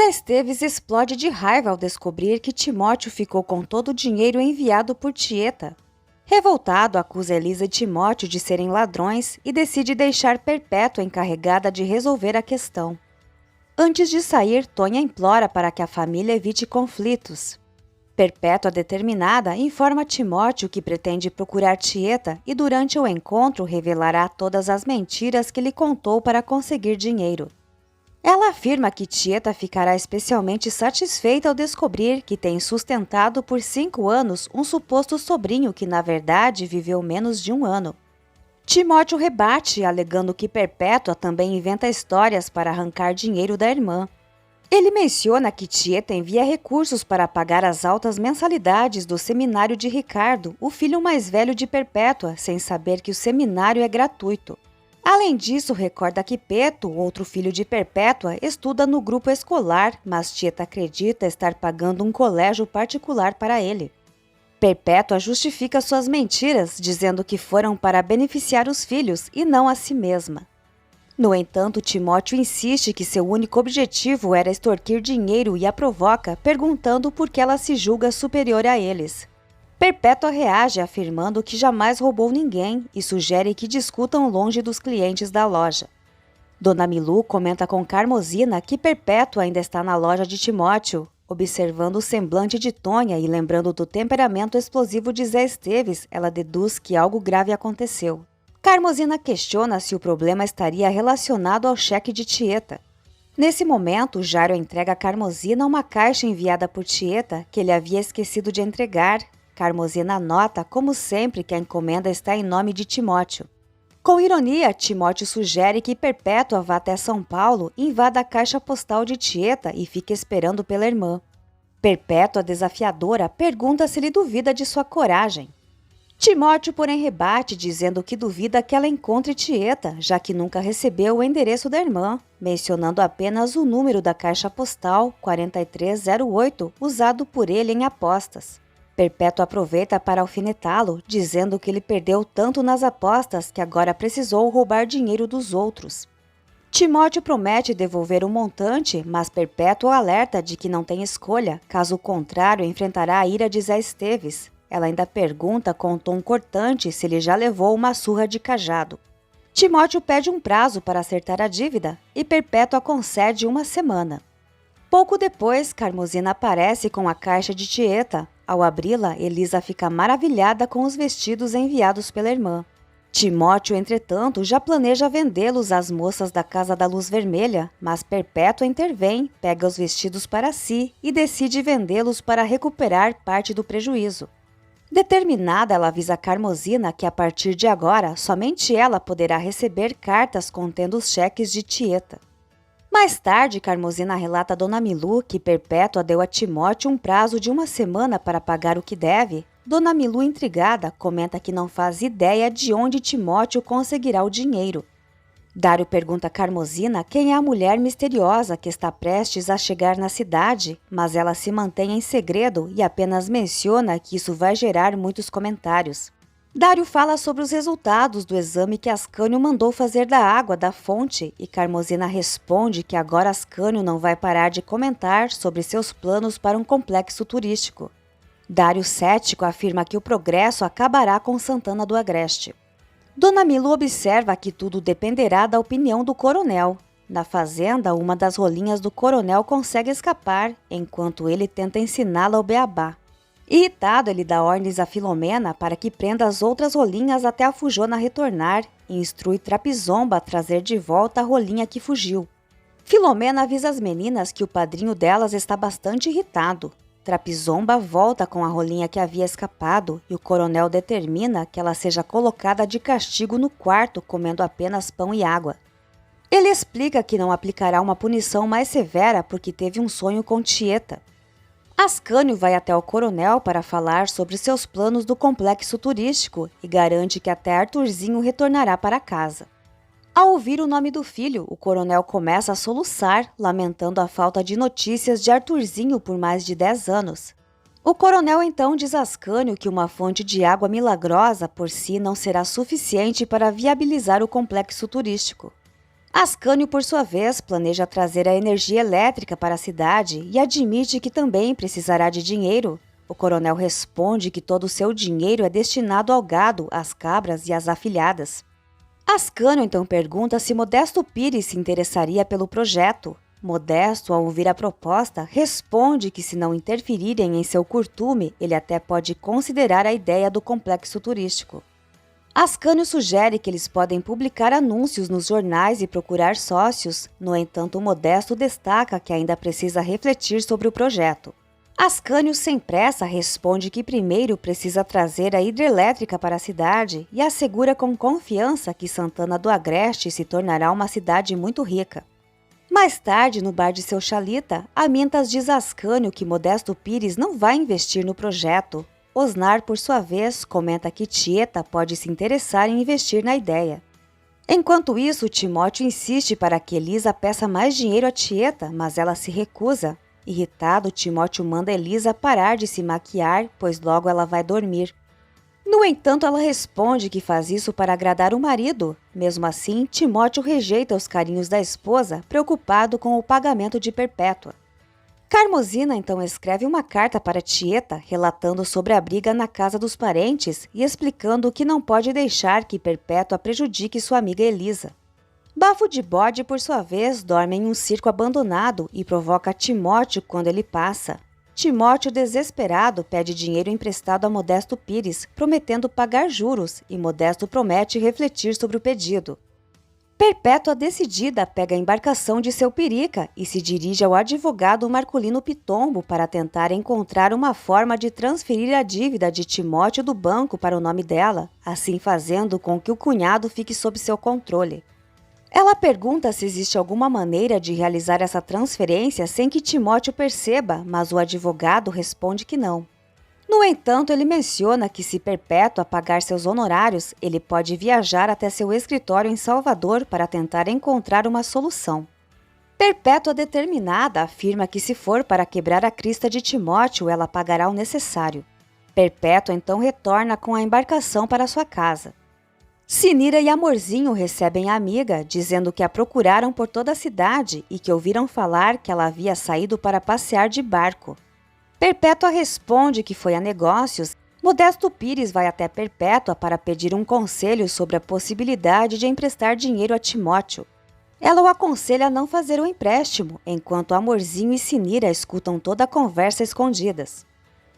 Zé Esteves explode de raiva ao descobrir que Timóteo ficou com todo o dinheiro enviado por Tieta. Revoltado, acusa Elisa e Timóteo de serem ladrões e decide deixar Perpétua encarregada de resolver a questão. Antes de sair, Tonha implora para que a família evite conflitos. Perpétua, determinada, informa Timóteo que pretende procurar Tieta e durante o encontro revelará todas as mentiras que lhe contou para conseguir dinheiro. Ela afirma que Tieta ficará especialmente satisfeita ao descobrir que tem sustentado por 5 anos um suposto sobrinho que, na verdade, viveu menos de 1 ano. Timóteo rebate, alegando que Perpétua também inventa histórias para arrancar dinheiro da irmã. Ele menciona que Tieta envia recursos para pagar as altas mensalidades do seminário de Ricardo, o filho mais velho de Perpétua, sem saber que o seminário é gratuito. Além disso, recorda que Peto, outro filho de Perpétua, estuda no grupo escolar, mas Tieta acredita estar pagando um colégio particular para ele. Perpétua justifica suas mentiras, dizendo que foram para beneficiar os filhos e não a si mesma. No entanto, Timóteo insiste que seu único objetivo era extorquir dinheiro e a provoca, perguntando por que ela se julga superior a eles. Perpétua reage afirmando que jamais roubou ninguém e sugere que discutam longe dos clientes da loja. Dona Milu comenta com Carmosina que Perpétua ainda está na loja de Timóteo. Observando o semblante de Tonha e lembrando do temperamento explosivo de Zé Esteves, ela deduz que algo grave aconteceu. Carmosina questiona se o problema estaria relacionado ao cheque de Tieta. Nesse momento, Jairo entrega a Carmosina uma caixa enviada por Tieta que ele havia esquecido de entregar. Carmosina nota, como sempre, que a encomenda está em nome de Timóteo. Com ironia, Timóteo sugere que Perpétua vá até São Paulo, invada a caixa postal de Tieta e fique esperando pela irmã. Perpétua, desafiadora, pergunta se ele duvida de sua coragem. Timóteo, porém, rebate, dizendo que duvida que ela encontre Tieta, já que nunca recebeu o endereço da irmã, mencionando apenas o número da caixa postal 4308, usado por ele em apostas. Perpétua aproveita para alfinetá-lo, dizendo que ele perdeu tanto nas apostas que agora precisou roubar dinheiro dos outros. Timóteo promete devolver o montante, mas Perpétua alerta de que não tem escolha, caso contrário enfrentará a ira de Zé Esteves. Ela ainda pergunta com um tom cortante se ele já levou uma surra de cajado. Timóteo pede um prazo para acertar a dívida e Perpétua concede 1 semana. Pouco depois, Carmosina aparece com a caixa de Tieta. Ao abri-la, Elisa fica maravilhada com os vestidos enviados pela irmã. Timóteo, entretanto, já planeja vendê-los às moças da Casa da Luz Vermelha, mas Perpétua intervém, pega os vestidos para si e decide vendê-los para recuperar parte do prejuízo. Determinada, ela avisa Carmosina que a partir de agora, somente ela poderá receber cartas contendo os cheques de Tieta. Mais tarde, Carmosina relata a Dona Milu que Perpétua deu a Timóteo um prazo de 1 semana para pagar o que deve. Dona Milu, intrigada, comenta que não faz ideia de onde Timóteo conseguirá o dinheiro. Dário pergunta a Carmosina quem é a mulher misteriosa que está prestes a chegar na cidade, mas ela se mantém em segredo e apenas menciona que isso vai gerar muitos comentários. Dário fala sobre os resultados do exame que Ascânio mandou fazer da água da fonte e Carmosina responde que agora Ascânio não vai parar de comentar sobre seus planos para um complexo turístico. Dário, cético, afirma que o progresso acabará com Santana do Agreste. Dona Milu observa que tudo dependerá da opinião do coronel. Na fazenda, uma das rolinhas do coronel consegue escapar, enquanto ele tenta ensiná-la o beabá. Irritado, ele dá ordens a Filomena para que prenda as outras rolinhas até a fujona retornar e instrui Trapizomba a trazer de volta a rolinha que fugiu. Filomena avisa as meninas que o padrinho delas está bastante irritado. Trapizomba volta com a rolinha que havia escapado e o coronel determina que ela seja colocada de castigo no quarto comendo apenas pão e água. Ele explica que não aplicará uma punição mais severa porque teve um sonho com Tieta. Ascânio vai até o coronel para falar sobre seus planos do complexo turístico e garante que até Arthurzinho retornará para casa. Ao ouvir o nome do filho, o coronel começa a soluçar, lamentando a falta de notícias de Arthurzinho por mais de 10 anos. O coronel então diz a Ascânio que uma fonte de água milagrosa por si não será suficiente para viabilizar o complexo turístico. Ascânio, por sua vez, planeja trazer a energia elétrica para a cidade e admite que também precisará de dinheiro. O coronel responde que todo o seu dinheiro é destinado ao gado, às cabras e às afilhadas. Ascânio então pergunta se Modesto Pires se interessaria pelo projeto. Modesto, ao ouvir a proposta, responde que se não interferirem em seu curtume, ele até pode considerar a ideia do complexo turístico. Ascânio sugere que eles podem publicar anúncios nos jornais e procurar sócios, no entanto, Modesto destaca que ainda precisa refletir sobre o projeto. Ascânio, sem pressa, responde que primeiro precisa trazer a hidrelétrica para a cidade e assegura com confiança que Santana do Agreste se tornará uma cidade muito rica. Mais tarde, no bar de seu Chalita, Amintas diz a Ascânio que Modesto Pires não vai investir no projeto. Osnar, por sua vez, comenta que Tieta pode se interessar em investir na ideia. Enquanto isso, Timóteo insiste para que Elisa peça mais dinheiro a Tieta, mas ela se recusa. Irritado, Timóteo manda Elisa parar de se maquiar, pois logo ela vai dormir. No entanto, ela responde que faz isso para agradar o marido. Mesmo assim, Timóteo rejeita os carinhos da esposa, preocupado com o pagamento de Perpétua. Carmosina então escreve uma carta para Tieta, relatando sobre a briga na casa dos parentes e explicando que não pode deixar que Perpétua prejudique sua amiga Elisa. Bafo de Bode, por sua vez, dorme em um circo abandonado e provoca Timóteo quando ele passa. Timóteo, desesperado, pede dinheiro emprestado a Modesto Pires, prometendo pagar juros, e Modesto promete refletir sobre o pedido. Perpétua, decidida, pega a embarcação de seu Pirica e se dirige ao advogado Marculino Pitombo para tentar encontrar uma forma de transferir a dívida de Timóteo do banco para o nome dela, assim fazendo com que o cunhado fique sob seu controle. Ela pergunta se existe alguma maneira de realizar essa transferência sem que Timóteo perceba, mas o advogado responde que não. No entanto, ele menciona que se Perpétua pagar seus honorários, ele pode viajar até seu escritório em Salvador para tentar encontrar uma solução. Perpétua, determinada, afirma que se for para quebrar a crista de Timóteo, ela pagará o necessário. Perpétua então retorna com a embarcação para sua casa. Sinira e Amorzinho recebem a amiga, dizendo que a procuraram por toda a cidade e que ouviram falar que ela havia saído para passear de barco. Perpétua responde que foi a negócios. Modesto Pires vai até Perpétua para pedir um conselho sobre a possibilidade de emprestar dinheiro a Timóteo. Ela o aconselha a não fazer o empréstimo, enquanto Amorzinho e Sinira escutam toda a conversa escondidas.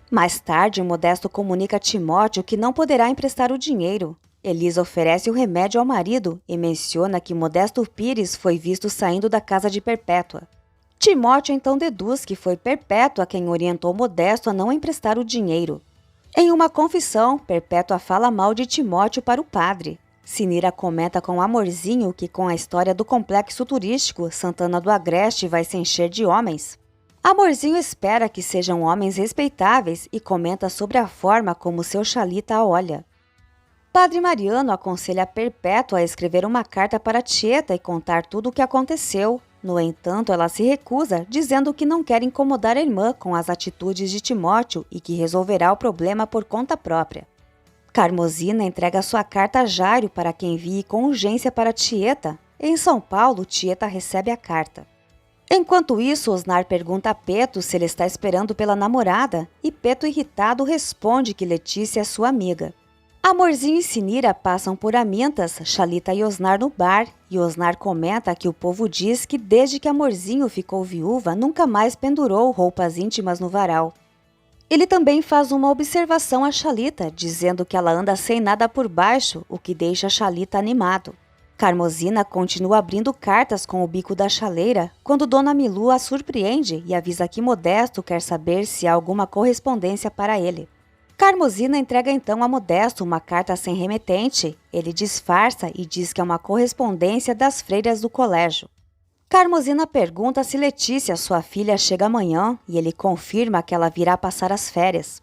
Mais tarde, Modesto comunica a Timóteo que não poderá emprestar o dinheiro. Elisa oferece o remédio ao marido e menciona que Modesto Pires foi visto saindo da casa de Perpétua. Timóteo então deduz que foi Perpétua quem orientou Modesto a não emprestar o dinheiro. Em uma confissão, Perpétua fala mal de Timóteo para o padre. Sinira comenta com Amorzinho que com a história do complexo turístico, Santana do Agreste vai se encher de homens. Amorzinho espera que sejam homens respeitáveis e comenta sobre a forma como seu Chalita a olha. Padre Mariano aconselha Perpétua a escrever uma carta para Tieta e contar tudo o que aconteceu. No entanto, ela se recusa, dizendo que não quer incomodar a irmã com as atitudes de Timóteo e que resolverá o problema por conta própria. Carmosina entrega sua carta a Jairo para que envie com urgência para Tieta. Em São Paulo, Tieta recebe a carta. Enquanto isso, Osnar pergunta a Peto se ele está esperando pela namorada e Peto, irritado, responde que Letícia é sua amiga. Amorzinho e Sinira passam por Amintas, Chalita e Osnar no bar, e Osnar comenta que o povo diz que desde que Amorzinho ficou viúva, nunca mais pendurou roupas íntimas no varal. Ele também faz uma observação a Chalita, dizendo que ela anda sem nada por baixo, o que deixa Chalita animado. Carmosina continua abrindo cartas com o bico da chaleira, quando Dona Milu a surpreende e avisa que Modesto quer saber se há alguma correspondência para ele. Carmosina entrega então a Modesto uma carta sem remetente. Ele disfarça e diz que é uma correspondência das freiras do colégio. Carmosina pergunta se Letícia, sua filha, chega amanhã e ele confirma que ela virá passar as férias.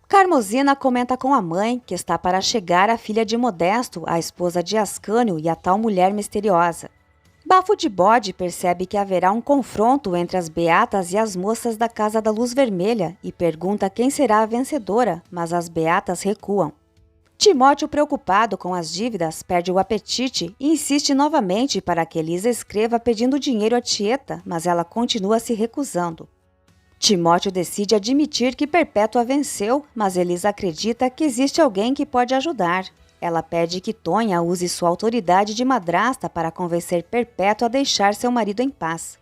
Carmosina comenta com a mãe que está para chegar a filha de Modesto, a esposa de Ascânio e a tal mulher misteriosa. Bafo de Bode percebe que haverá um confronto entre as beatas e as moças da Casa da Luz Vermelha e pergunta quem será a vencedora, mas as beatas recuam. Timóteo, preocupado com as dívidas, perde o apetite e insiste novamente para que Elisa escreva pedindo dinheiro a Tieta, mas ela continua se recusando. Timóteo decide admitir que Perpétua venceu, mas Elisa acredita que existe alguém que pode ajudar. Ela pede que Tonha use sua autoridade de madrasta para convencer Perpétua a deixar seu marido em paz.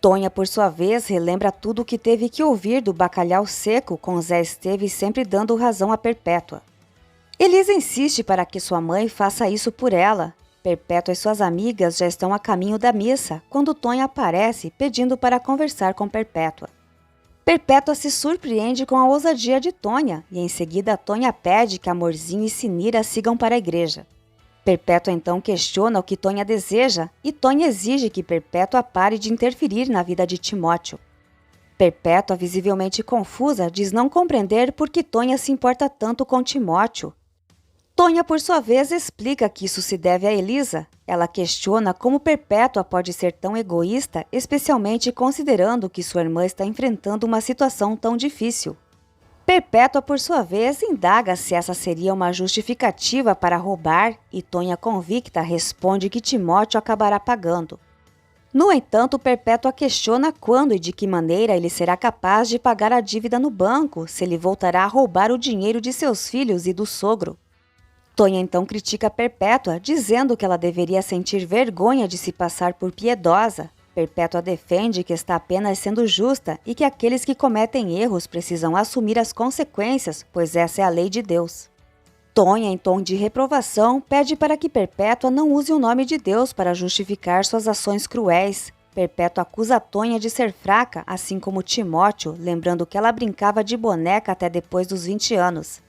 Tonha, por sua vez, relembra tudo o que teve que ouvir do bacalhau seco, com Zé Esteves sempre dando razão a Perpétua. Elisa insiste para que sua mãe faça isso por ela. Perpétua e suas amigas já estão a caminho da missa, quando Tonha aparece pedindo para conversar com Perpétua. Perpétua se surpreende com a ousadia de Tonha e em seguida Tonha pede que Amorzinho e Sinira sigam para a igreja. Perpétua então questiona o que Tonha deseja e Tonha exige que Perpétua pare de interferir na vida de Timóteo. Perpétua, visivelmente confusa, diz não compreender por que Tonha se importa tanto com Timóteo. Tonha, por sua vez, explica que isso se deve a Elisa. Ela questiona como Perpétua pode ser tão egoísta, especialmente considerando que sua irmã está enfrentando uma situação tão difícil. Perpétua, por sua vez, indaga se essa seria uma justificativa para roubar e Tonha, convicta, responde que Timóteo acabará pagando. No entanto, Perpétua questiona quando e de que maneira ele será capaz de pagar a dívida no banco se ele voltará a roubar o dinheiro de seus filhos e do sogro. Tonha então critica Perpétua, dizendo que ela deveria sentir vergonha de se passar por piedosa. Perpétua defende que está apenas sendo justa e que aqueles que cometem erros precisam assumir as consequências, pois essa é a lei de Deus. Tonha, em tom de reprovação, pede para que Perpétua não use o nome de Deus para justificar suas ações cruéis. Perpétua acusa Tonha de ser fraca, assim como Timóteo, lembrando que ela brincava de boneca até depois dos 20 anos.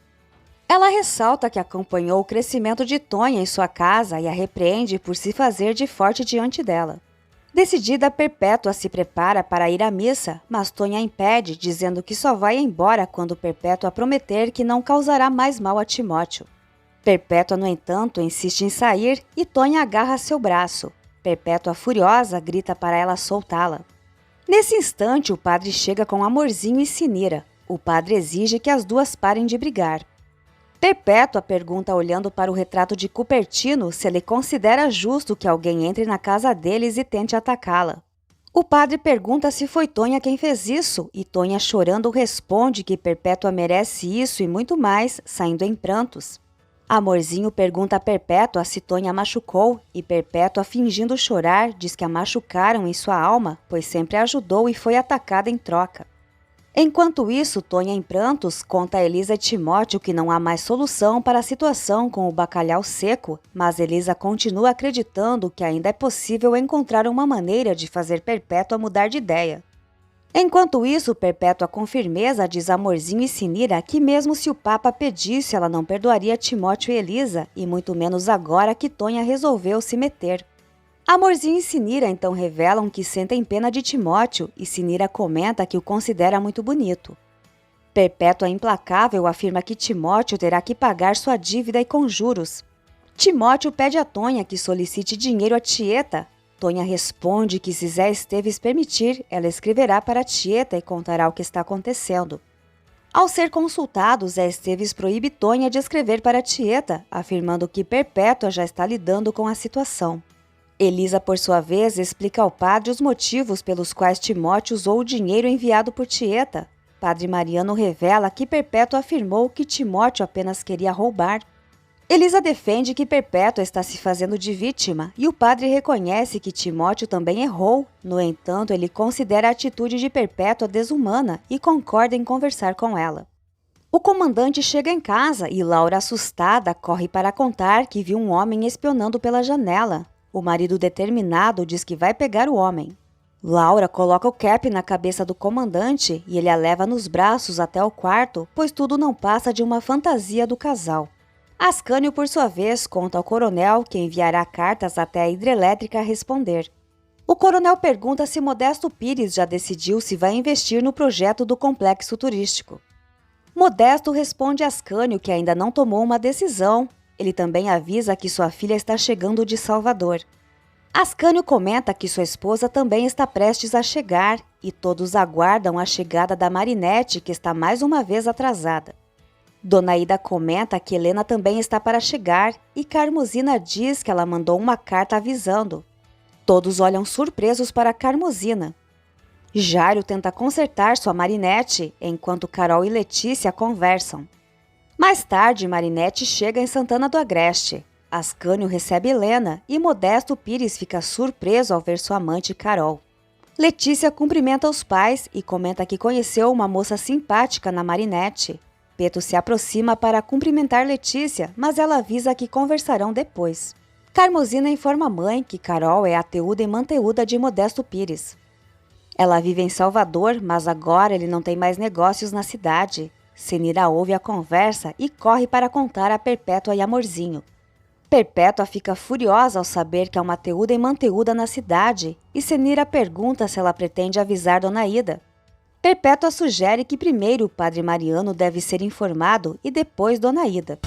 Ela ressalta que acompanhou o crescimento de Tonha em sua casa e a repreende por se fazer de forte diante dela. Decidida, Perpétua se prepara para ir à missa, mas Tonha a impede, dizendo que só vai embora quando Perpétua prometer que não causará mais mal a Timóteo. Perpétua, no entanto, insiste em sair e Tonha agarra seu braço. Perpétua, furiosa, grita para ela soltá-la. Nesse instante, o padre chega com Amorzinho e Sinira. O padre exige que as duas parem de brigar. Perpétua pergunta, olhando para o retrato de Cupertino, se ele considera justo que alguém entre na casa deles e tente atacá-la. O padre pergunta se foi Tonha quem fez isso, e Tonha, chorando, responde que Perpétua merece isso e muito mais, saindo em prantos. Amorzinho pergunta a Perpétua se Tonha a machucou, e Perpétua, fingindo chorar, diz que a machucaram em sua alma, pois sempre a ajudou e foi atacada em troca. Enquanto isso, Tonha, em prantos, conta a Elisa e Timóteo que não há mais solução para a situação com o bacalhau seco, mas Elisa continua acreditando que ainda é possível encontrar uma maneira de fazer Perpétua mudar de ideia. Enquanto isso, Perpétua, com firmeza, diz a Amorzinho e Sinira que mesmo se o Papa pedisse, ela não perdoaria Timóteo e Elisa, e muito menos agora que Tonha resolveu se meter. Amorzinho e Sinira então revelam que sentem pena de Timóteo e Sinira comenta que o considera muito bonito. Perpétua, implacável, afirma que Timóteo terá que pagar sua dívida e com juros. Timóteo pede a Tonha que solicite dinheiro a Tieta. Tonha responde que se Zé Esteves permitir, ela escreverá para a Tieta e contará o que está acontecendo. Ao ser consultado, Zé Esteves proíbe Tonha de escrever para a Tieta, afirmando que Perpétua já está lidando com a situação. Elisa, por sua vez, explica ao padre os motivos pelos quais Timóteo usou o dinheiro enviado por Tieta. Padre Mariano revela que Perpétua afirmou que Timóteo apenas queria roubar. Elisa defende que Perpétua está se fazendo de vítima e o padre reconhece que Timóteo também errou. No entanto, ele considera a atitude de Perpétua desumana e concorda em conversar com ela. O comandante chega em casa e Laura, assustada, corre para contar que viu um homem espionando pela janela. O marido, determinado, diz que vai pegar o homem. Laura coloca o cap na cabeça do comandante e ele a leva nos braços até o quarto, pois tudo não passa de uma fantasia do casal. Ascânio, por sua vez, conta ao coronel que enviará cartas até a hidrelétrica responder. O coronel pergunta se Modesto Pires já decidiu se vai investir no projeto do complexo turístico. Modesto responde a Ascânio que ainda não tomou uma decisão. Ele também avisa que sua filha está chegando de Salvador. Ascânio comenta que sua esposa também está prestes a chegar e todos aguardam a chegada da Marinette, que está mais uma vez atrasada. Dona Ida comenta que Helena também está para chegar e Carmosina diz que ela mandou uma carta avisando. Todos olham surpresos para Carmosina. Jário tenta consertar sua Marinette enquanto Carol e Letícia conversam. Mais tarde, Marinette chega em Santana do Agreste. Ascânio recebe Helena e Modesto Pires fica surpreso ao ver sua amante Carol. Letícia cumprimenta os pais e comenta que conheceu uma moça simpática na Marinette. Peto se aproxima para cumprimentar Letícia, mas ela avisa que conversarão depois. Carmosina informa a mãe que Carol é a teuda e manteuda de Modesto Pires. Ela vive em Salvador, mas agora ele não tem mais negócios na cidade. Senira ouve a conversa e corre para contar a Perpétua e Amorzinho. Perpétua fica furiosa ao saber que há uma teuda e manteuda na cidade e Senira pergunta se ela pretende avisar Dona Ida. Perpétua sugere que primeiro o padre Mariano deve ser informado e depois Dona Ida.